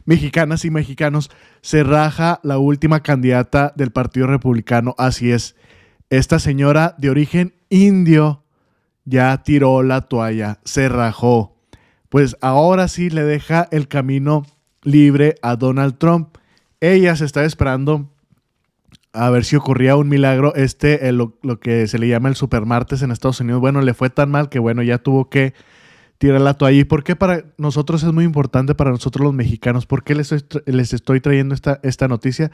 mexicanas y mexicanos, se raja la última candidata del Partido Republicano. Así es, esta señora de origen indio ya tiró la toalla, se rajó. Pues ahora sí le deja el camino libre a Donald Trump. Ella se está esperando a ver si ocurría un milagro. Lo que se le llama el supermartes en Estados Unidos, bueno, le fue tan mal que bueno, ya tuvo que tirar la toalla. ¿Y por qué para nosotros es muy importante, para nosotros los mexicanos? ¿Por qué les estoy trayendo esta noticia?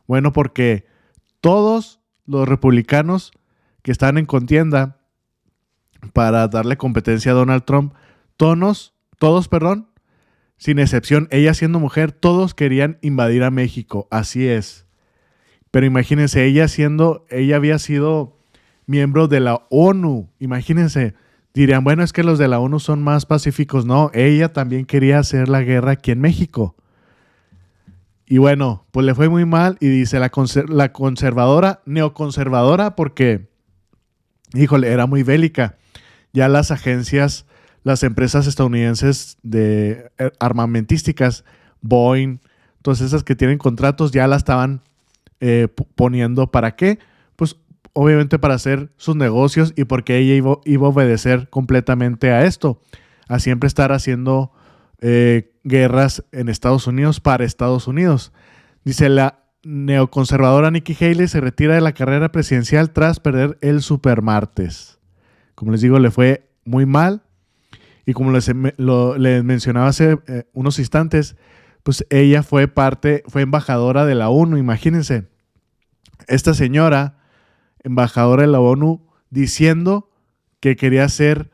Bueno, porque todos los republicanos que están en contienda para darle competencia a Donald Trump, todos, sin excepción, ella siendo mujer, todos querían invadir a México. Así es. Pero imagínense, ella había sido miembro de la ONU. Imagínense, dirían, bueno, es que los de la ONU son más pacíficos. No, ella también quería hacer la guerra aquí en México. Y bueno, pues le fue muy mal. Y dice la conservadora, neoconservadora, porque, híjole, era muy bélica. Ya las agencias, las empresas estadounidenses de armamentísticas, Boeing, todas esas que tienen contratos, ya la estaban poniendo. ¿Para qué? Pues obviamente para hacer sus negocios y porque ella iba a obedecer completamente a esto, a siempre estar haciendo guerras en Estados Unidos para Estados Unidos. Dice, la neoconservadora Nikki Haley se retira de la carrera presidencial tras perder el supermartes. Como les digo, le fue muy mal. Y como les mencionaba hace unos instantes, pues ella fue embajadora de la ONU. Imagínense, esta señora, embajadora de la ONU, diciendo que quería hacer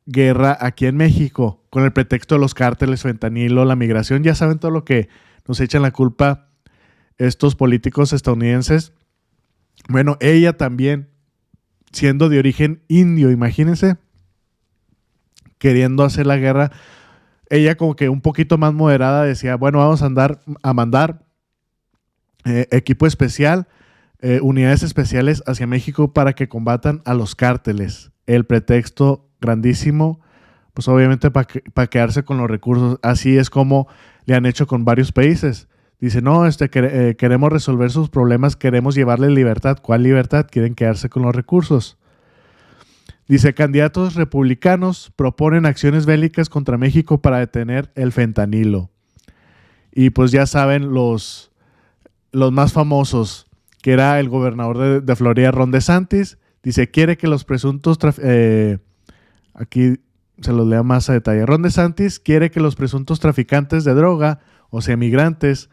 guerra aquí en México con el pretexto de los cárteles, fentanilo, la migración. Ya saben todo lo que nos echan la culpa estos políticos estadounidenses. Bueno, ella también, siendo de origen indio, imagínense, queriendo hacer la guerra. Ella como que un poquito más moderada decía, bueno, vamos a mandar equipo especial, unidades especiales hacia México para que combatan a los cárteles. El pretexto grandísimo, pues obviamente para quedarse con los recursos. Así es como le han hecho con varios países. Dice, no, queremos resolver sus problemas, queremos llevarles libertad. ¿Cuál libertad? Quieren quedarse con los recursos. Dice, candidatos republicanos proponen acciones bélicas contra México para detener el fentanilo. Y pues ya saben los más famosos, que era el gobernador de Florida, Ron DeSantis. Dice, quiere que los presuntos aquí se los lea más a detalle. Ron DeSantis quiere que los presuntos traficantes de droga, o sea, migrantes,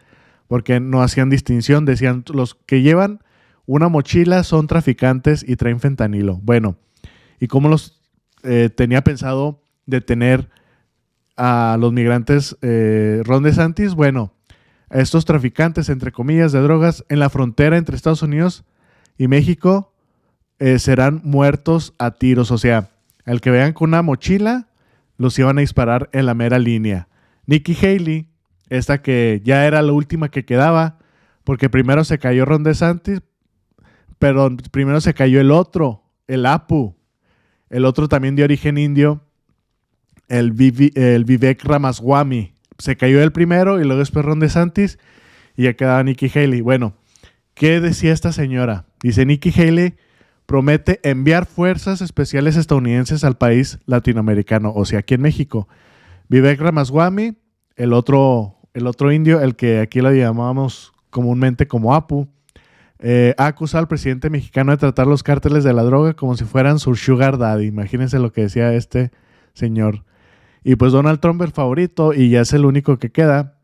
porque no hacían distinción, decían, los que llevan una mochila son traficantes y traen fentanilo. Bueno, ¿y cómo los tenía pensado detener a los migrantes Ron DeSantis? Bueno, a estos traficantes, entre comillas, de drogas en la frontera entre Estados Unidos y México serán muertos a tiros. O sea, al que vean con una mochila, los iban a disparar en la mera línea. Nikki Haley, esta que ya era la última que quedaba, porque primero se cayó Ron DeSantis, pero primero se cayó el otro, el Apu. El otro también de origen indio, el Vivek Ramaswamy. Se cayó el primero y luego después Ron DeSantis y ya quedaba Nikki Haley. Bueno, ¿qué decía esta señora? Dice, Nikki Haley promete enviar fuerzas especiales estadounidenses al país latinoamericano, o sea, aquí en México. Vivek Ramaswamy, el otro indio, el que aquí lo llamamos comúnmente como Apu, ha acusado al presidente mexicano de tratar los cárteles de la droga como si fueran su sugar daddy. Imagínense lo que decía este señor. Y pues Donald Trump, el favorito, y ya es el único que queda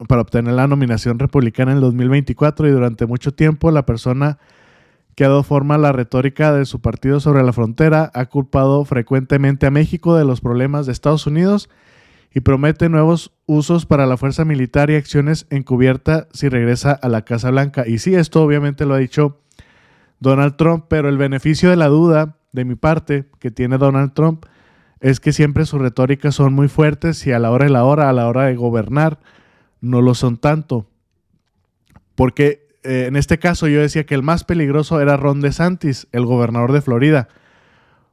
para obtener la nominación republicana en el 2024, y durante mucho tiempo la persona que ha dado forma a la retórica de su partido sobre la frontera ha culpado frecuentemente a México de los problemas de Estados Unidos y promete nuevos usos para la fuerza militar y acciones encubierta si regresa a la Casa Blanca. Y sí, esto obviamente lo ha dicho Donald Trump, pero el beneficio de la duda, de mi parte, que tiene Donald Trump, es que siempre sus retóricas son muy fuertes y a la hora de gobernar, no lo son tanto. Porque en este caso yo decía que el más peligroso era Ron DeSantis, el gobernador de Florida.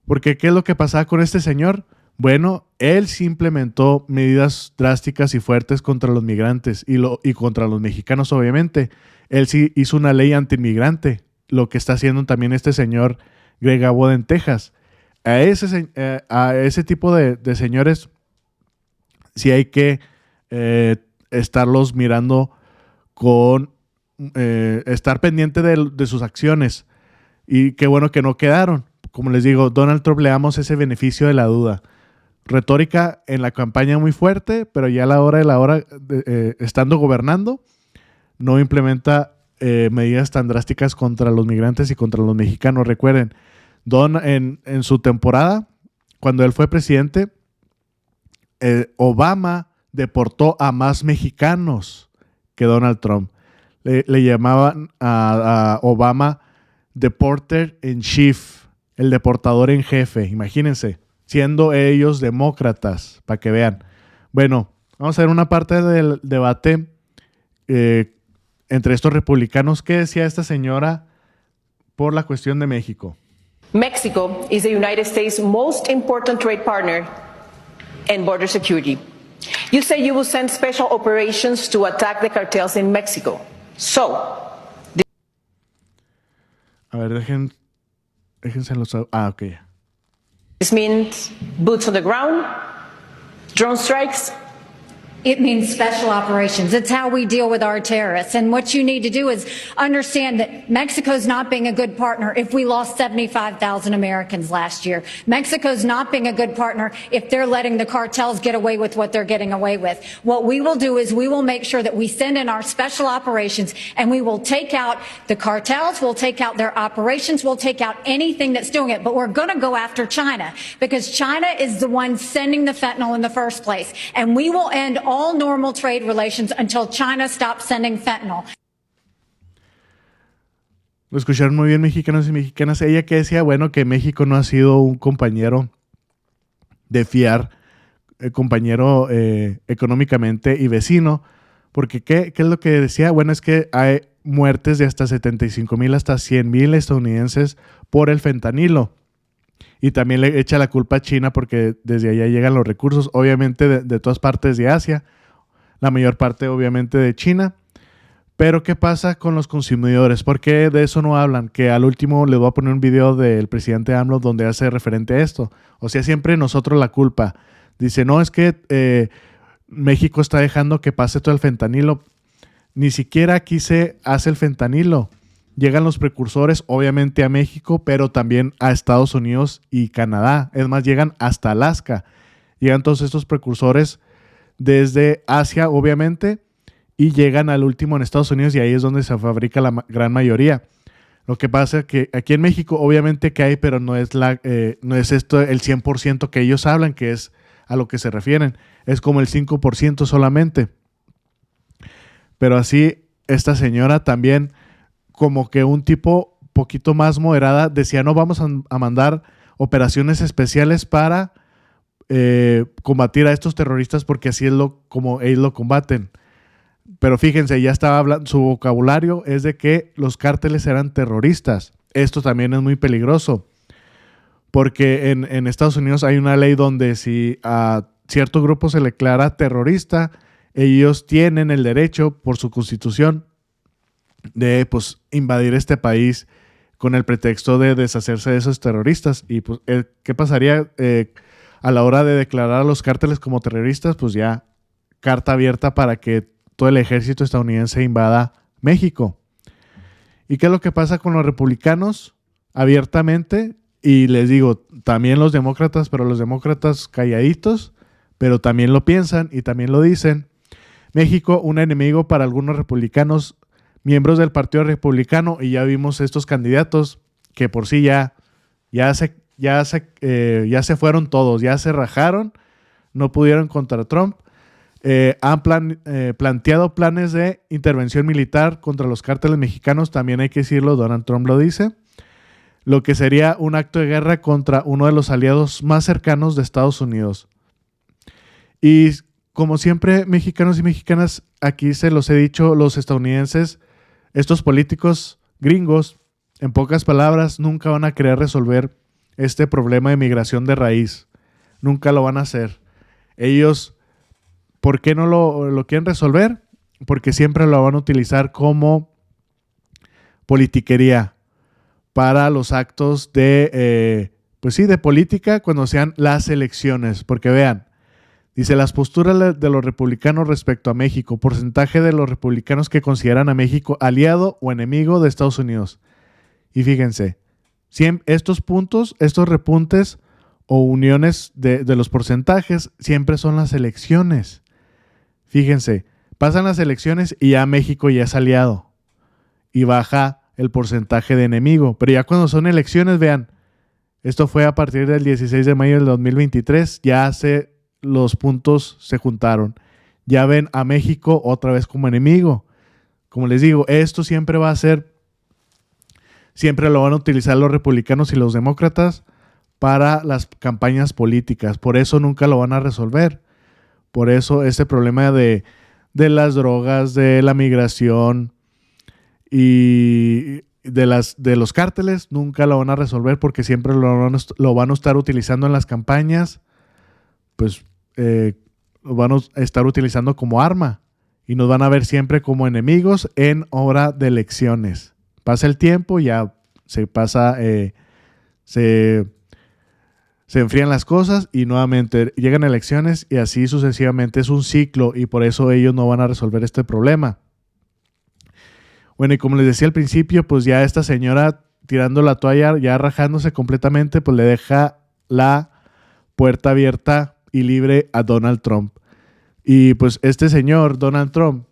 Porque ¿qué es lo que pasaba con este señor? Bueno, él sí implementó medidas drásticas y fuertes contra los migrantes y contra los mexicanos, obviamente. Él sí hizo una ley antiinmigrante, lo que está haciendo también este señor Greg Abbott en Texas. A ese tipo de señores sí hay que estarlos mirando con estar pendiente de sus acciones. Y qué bueno que no quedaron. Como les digo, Donald Trump le damos ese beneficio de la duda. Retórica en la campaña muy fuerte, pero ya a la hora de la hora, estando gobernando, no implementa medidas tan drásticas contra los migrantes y contra los mexicanos. Recuerden, en su temporada, cuando él fue presidente, Obama deportó a más mexicanos que Donald Trump. Le llamaban a Obama Deporter in Chief, el deportador en jefe, imagínense, siendo ellos demócratas, para que vean. Bueno, vamos a ver una parte del debate entre estos republicanos. ¿Qué decía esta señora por la cuestión de México? Mexico is the United States' most important trade partner and border security. You say you will send special operations to attack the cartels in Mexico. A ver, déjense los... ok. This means boots on the ground, drone strikes. It means special operations. It's how we deal with our terrorists. And what you need to do is understand that Mexico's not being a good partner if we lost 75,000 Americans last year. Mexico's not being a good partner if they're letting the cartels get away with what they're getting away with. What we will do is we will make sure that we send in our special operations and we will take out the cartels, we'll take out their operations, we'll take out anything that's doing it. But we're going to go after China because China is the one sending the fentanyl in the first place. And we will end all normal trade relations until China stops sending fentanyl. Lo escucharon muy bien, mexicanos y mexicanas. Ella que decía, bueno, que México no ha sido un compañero de fiar, compañero económicamente y vecino, porque ¿qué es lo que decía? Bueno, es que hay muertes de hasta 75,000 hasta 100,000 estadounidenses por el fentanilo. Y también le echa la culpa a China porque desde allá llegan los recursos, obviamente de todas partes de Asia, la mayor parte obviamente de China. Pero ¿qué pasa con los consumidores? ¿Por qué de eso no hablan? Que al último les voy a poner un video del presidente AMLO donde hace referente a esto. O sea, siempre nosotros la culpa. Dice, no, es que México está dejando que pase todo el fentanilo. Ni siquiera aquí se hace el fentanilo. Llegan los precursores, obviamente, a México, pero también a Estados Unidos y Canadá. Es más, llegan hasta Alaska. Llegan todos estos precursores desde Asia, obviamente, y llegan al último en Estados Unidos y ahí es donde se fabrica la gran mayoría. Lo que pasa es que aquí en México, obviamente que hay, pero no es esto el 100% que ellos hablan, que es a lo que se refieren. Es como el 5% solamente. Pero así, esta señora también, como que un tipo poquito más moderada, decía, no, vamos a mandar operaciones especiales para combatir a estos terroristas porque así es como ellos lo combaten. Pero fíjense, ya estaba hablando, su vocabulario es de que los cárteles eran terroristas. Esto también es muy peligroso porque en Estados Unidos hay una ley donde si a cierto grupo se le declara terrorista, ellos tienen el derecho por su constitución de pues invadir este país con el pretexto de deshacerse de esos terroristas. Y pues, ¿qué pasaría a la hora de declarar a los cárteles como terroristas? Pues ya carta abierta para que todo el ejército estadounidense invada México. ¿Y qué es lo que pasa con los republicanos? Abiertamente, y les digo, también los demócratas, pero los demócratas calladitos, pero también lo piensan y también lo dicen. México, un enemigo para algunos republicanos, miembros del Partido Republicano, y ya vimos estos candidatos que por sí ya se fueron todos, ya se rajaron, no pudieron contra Trump. Han planteado planes de intervención militar contra los cárteles mexicanos, también hay que decirlo, Donald Trump lo dice, lo que sería un acto de guerra contra uno de los aliados más cercanos de Estados Unidos. Y como siempre, mexicanos y mexicanas, aquí se los he dicho, los estadounidenses, estos políticos gringos, en pocas palabras, nunca van a querer resolver este problema de migración de raíz. nunca lo van a hacer. Ellos, ¿por qué no lo quieren resolver? Porque siempre lo van a utilizar como politiquería para los actos de, pues sí, de política cuando sean las elecciones. Porque vean, dice, las posturas de los republicanos respecto a México, porcentaje de los republicanos que consideran a México aliado o enemigo de Estados Unidos. Y fíjense, estos puntos, estos repuntes o uniones de los porcentajes siempre son las elecciones. Fíjense, pasan las elecciones y ya México ya es aliado y baja el porcentaje de enemigo. Pero ya cuando son elecciones, vean, esto fue a partir del 16 de mayo del 2023, los puntos se juntaron. Ya ven a México otra vez como enemigo. Como les digo, esto siempre va a ser, siempre lo van a utilizar los republicanos y los demócratas para las campañas políticas. Por eso nunca lo van a resolver. Por eso ese problema de las drogas, de la migración y de los cárteles, nunca lo van a resolver porque siempre lo van a estar utilizando en las campañas, pues lo van a estar utilizando como arma y nos van a ver siempre como enemigos en hora de elecciones. Pasa el tiempo, ya se pasa, se enfrían las cosas y nuevamente llegan elecciones y así sucesivamente. Es un ciclo y por eso ellos no van a resolver este problema. Bueno, y como les decía al principio, pues ya esta señora tirando la toalla, ya rajándose completamente, pues le deja la puerta abierta y libre a Donald Trump. Y pues este señor, Donald Trump,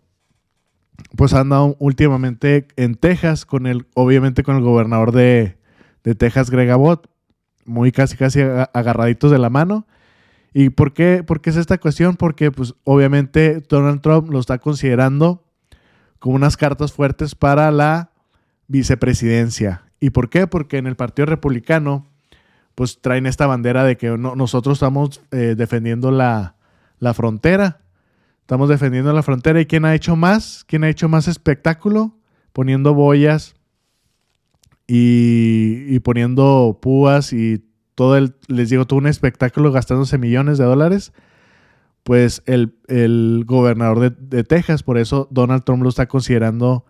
pues ha andado últimamente en Texas, obviamente con el gobernador de Texas, Greg Abbott, muy casi agarraditos de la mano. ¿Y por qué es esta cuestión? Porque pues obviamente Donald Trump lo está considerando como unas cartas fuertes para la vicepresidencia. ¿Y por qué? Porque en el Partido Republicano pues traen esta bandera de que nosotros estamos defendiendo la frontera. Estamos defendiendo la frontera. ¿Y quién ha hecho más? ¿Quién ha hecho más espectáculo? Poniendo boyas y poniendo púas y todo un espectáculo gastándose millones de dólares. Pues el gobernador de Texas, por eso Donald Trump lo está considerando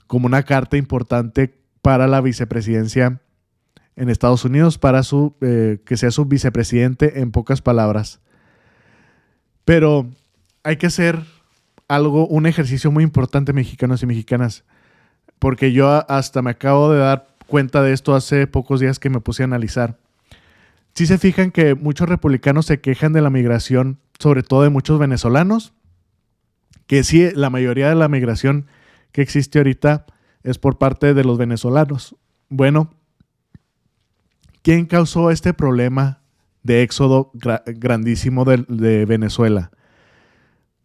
como una carta importante para la vicepresidencia en Estados Unidos, para que sea su vicepresidente, en pocas palabras. Pero hay que hacer un ejercicio muy importante, mexicanos y mexicanas, porque yo hasta me acabo de dar cuenta de esto hace pocos días que me puse a analizar. Si se fijan que muchos republicanos se quejan de la migración, sobre todo de muchos venezolanos, que sí, la mayoría de la migración que existe ahorita es por parte de los venezolanos. Bueno, ¿quién causó este problema de éxodo grandísimo de Venezuela?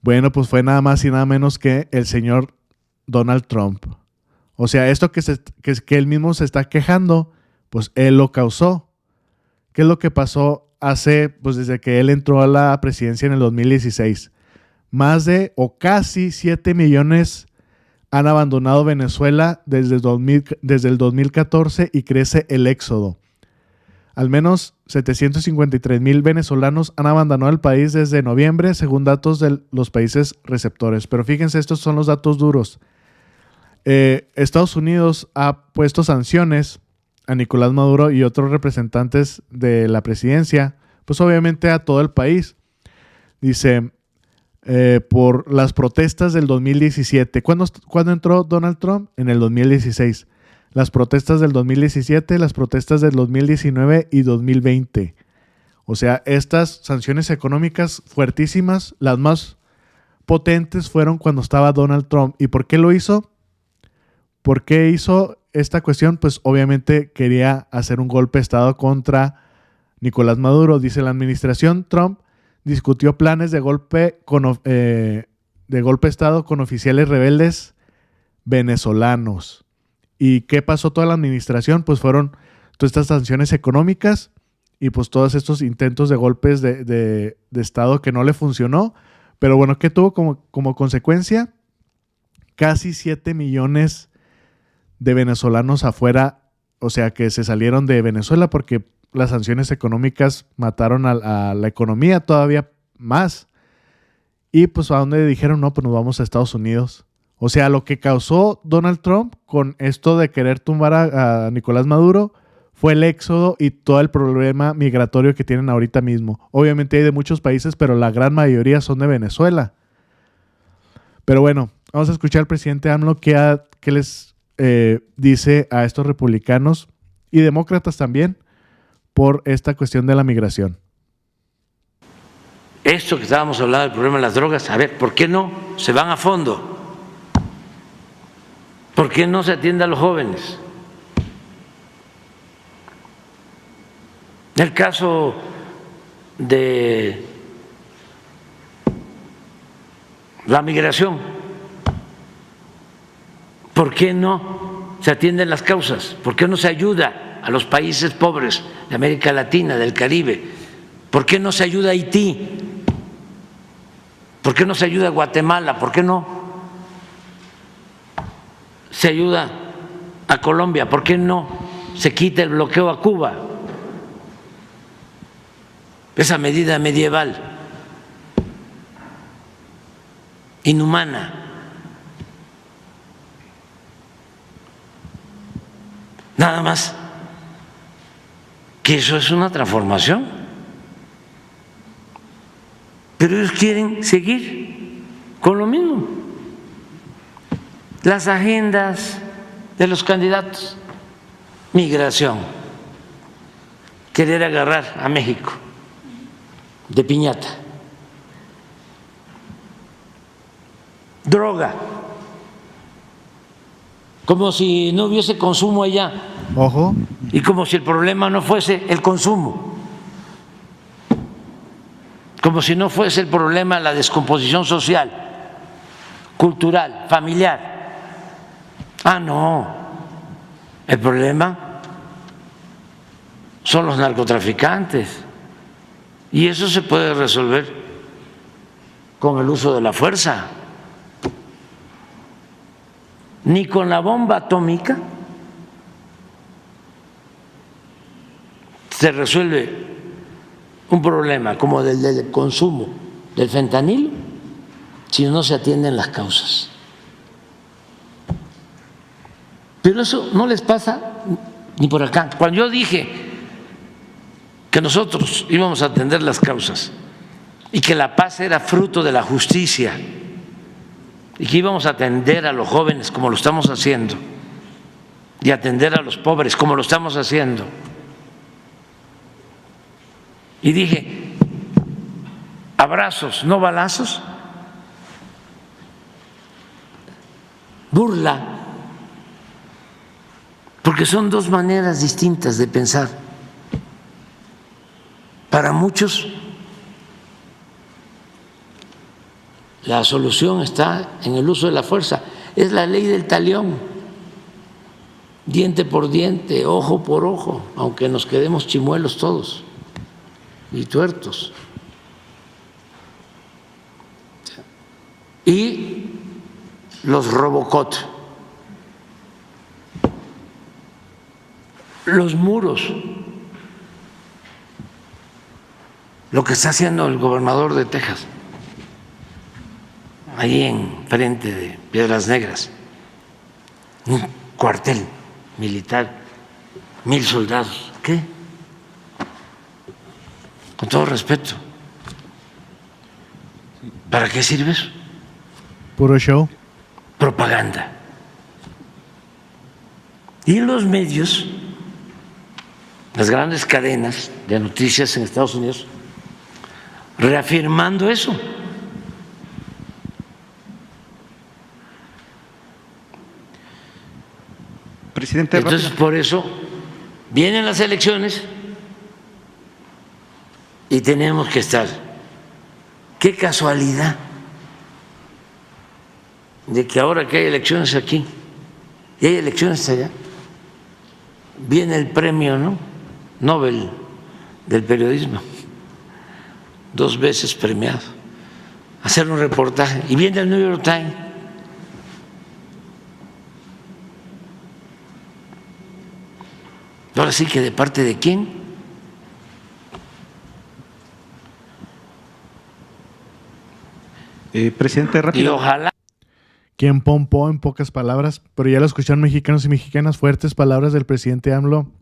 Bueno, pues fue nada más y nada menos que el señor Donald Trump. O sea, esto que él mismo se está quejando, pues él lo causó. ¿Qué es lo que pasó desde que él entró a la presidencia en el 2016? Más de o casi 7 millones han abandonado Venezuela desde el 2014 y crece el éxodo. Al menos 753,000 venezolanos han abandonado el país desde noviembre, según datos de los países receptores. Pero fíjense, estos son los datos duros. Estados Unidos ha puesto sanciones a Nicolás Maduro y otros representantes de la presidencia, pues obviamente a todo el país. Dice, por las protestas del 2017. ¿Cuándo entró Donald Trump? En el 2016. Las protestas del 2017, las protestas del 2019 y 2020. O sea, estas sanciones económicas fuertísimas, las más potentes fueron cuando estaba Donald Trump. ¿Y por qué lo hizo? ¿Por qué hizo esta cuestión? Pues obviamente quería hacer un golpe de Estado contra Nicolás Maduro. Dice, la administración Trump discutió planes de golpe de Estado con oficiales rebeldes venezolanos. ¿Y qué pasó toda la administración? Pues fueron todas estas sanciones económicas y pues todos estos intentos de golpes de Estado que no le funcionó. Pero bueno, ¿qué tuvo como consecuencia? Casi 7 millones de venezolanos afuera, o sea, que se salieron de Venezuela porque las sanciones económicas mataron a la economía todavía más. Y pues a donde dijeron, no, pues nos vamos a Estados Unidos. O sea, lo que causó Donald Trump con esto de querer tumbar a Nicolás Maduro fue el éxodo y todo el problema migratorio que tienen ahorita mismo. Obviamente hay de muchos países, pero la gran mayoría son de Venezuela. Pero bueno, vamos a escuchar al presidente AMLO qué les dice a estos republicanos y demócratas también por esta cuestión de la migración. Esto que estábamos hablando del problema de las drogas, a ver, ¿por qué no se van a fondo? ¿Por qué no se atiende a los jóvenes? El caso de la migración, ¿por qué no se atienden las causas? ¿Por qué no se ayuda a los países pobres de América Latina, del Caribe? ¿Por qué no se ayuda a Haití? ¿Por qué no se ayuda a Guatemala? ¿Por qué no se ayuda a Colombia? ¿Por qué no se quita el bloqueo a Cuba? Esa medida medieval, inhumana. Nada más que eso es una transformación. Pero ellos quieren seguir con lo mismo. Las agendas de los candidatos, migración, querer agarrar a México de piñata, droga, como si no hubiese consumo allá. Ojo. Y como si el problema no fuese el consumo, como si no fuese el problema la descomposición social, cultural, familiar. Ah, no, el problema son los narcotraficantes y eso se puede resolver con el uso de la fuerza, ni con la bomba atómica se resuelve un problema como el del consumo del fentanilo si no se atienden las causas. Pero eso no les pasa ni por acá. Cuando yo dije que nosotros íbamos a atender las causas y que la paz era fruto de la justicia y que íbamos a atender a los jóvenes como lo estamos haciendo y atender a los pobres como lo estamos haciendo, y dije, abrazos, no balazos, burla, porque son dos maneras distintas de pensar. Para muchos la solución está en el uso de la fuerza, es la ley del talión, diente por diente, ojo por ojo, aunque nos quedemos chimuelos todos y tuertos. Y los Robocop, los muros, lo que está haciendo el gobernador de Texas, ahí en frente de Piedras Negras, un cuartel militar, 1,000 soldados. ¿Qué? Con todo respeto, ¿para qué sirve eso? Puro show. Propaganda. Y los medios, las grandes cadenas de noticias en Estados Unidos, reafirmando eso. Presidente, entonces por eso vienen las elecciones y tenemos que estar. Qué casualidad de que ahora que hay elecciones aquí y hay elecciones allá, viene el premio, ¿no?, Nobel del periodismo, 2 veces premiado, a hacer un reportaje, y viene el New York Times. Ahora sí que, ¿de parte de quién? Presidente, Y rápido. ojalá Quien pompó en pocas palabras, pero ya lo escucharon mexicanos y mexicanas, fuertes palabras del presidente AMLO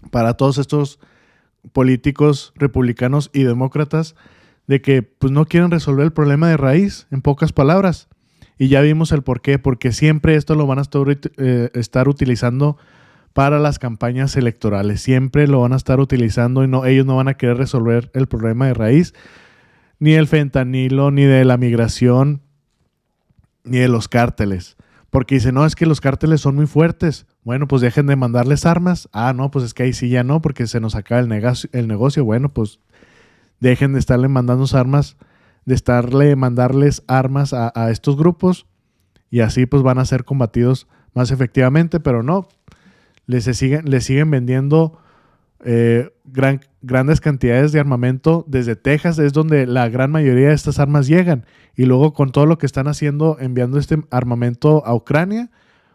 para todos estos políticos republicanos y demócratas de que pues no quieren resolver el problema de raíz, en pocas palabras. Y ya vimos el por qué, porque siempre esto lo van a estar utilizando para las campañas electorales, siempre lo van a estar utilizando y ellos no van a querer resolver el problema de raíz, ni el fentanilo, ni de la migración, ni de los cárteles. Porque dicen, no, es que los cárteles son muy fuertes. Bueno, pues dejen de mandarles armas. Ah, no, pues es que ahí sí ya no, porque se nos acaba el negocio. Bueno, pues dejen de estarle mandando armas, mandarles armas a estos grupos y así pues van a ser combatidos más efectivamente, pero no, les siguen vendiendo grandes cantidades de armamento desde Texas, es donde la gran mayoría de estas armas llegan, y luego con todo lo que están haciendo, enviando este armamento a Ucrania,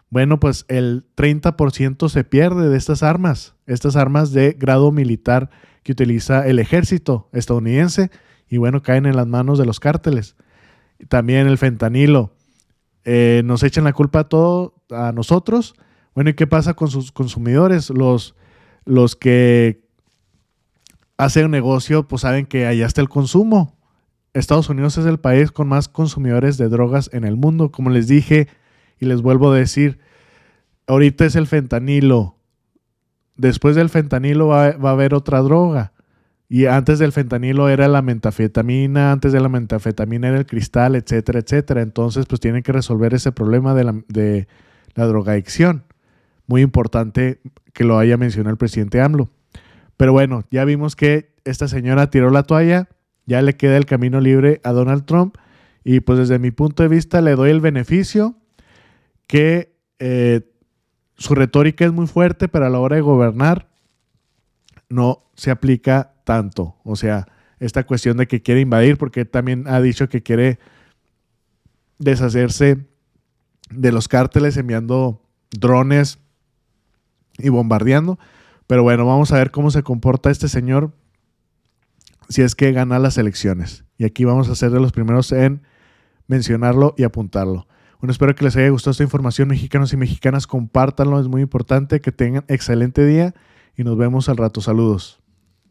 bueno, pues el 30% se pierde de estas armas de grado militar que utiliza el ejército estadounidense, y bueno, caen en las manos de los cárteles. También el fentanilo, nos echan la culpa a todo a nosotros. Bueno, ¿y qué pasa con sus consumidores? Los que hacen un negocio, pues saben que allá está el consumo. Estados Unidos es el país con más consumidores de drogas en el mundo. Como les dije y les vuelvo a decir, ahorita es el fentanilo. Después del fentanilo va a haber otra droga. Y antes del fentanilo era la metanfetamina, antes de la metanfetamina era el cristal, etcétera, etcétera. Entonces, pues tienen que resolver ese problema de la drogadicción. Muy importante que lo haya mencionado el presidente AMLO. Pero bueno, ya vimos que esta señora tiró la toalla, ya le queda el camino libre a Donald Trump, y pues desde mi punto de vista le doy el beneficio que su retórica es muy fuerte, pero a la hora de gobernar no se aplica tanto. O sea, esta cuestión de que quiere invadir, porque también ha dicho que quiere deshacerse de los cárteles enviando drones y bombardeando. Pero bueno, vamos a ver cómo se comporta este señor si es que gana las elecciones. Y aquí vamos a ser de los primeros en mencionarlo y apuntarlo. Bueno, espero que les haya gustado esta información, mexicanos y mexicanas. Compártanlo, es muy importante. Que tengan excelente día y nos vemos al rato. Saludos.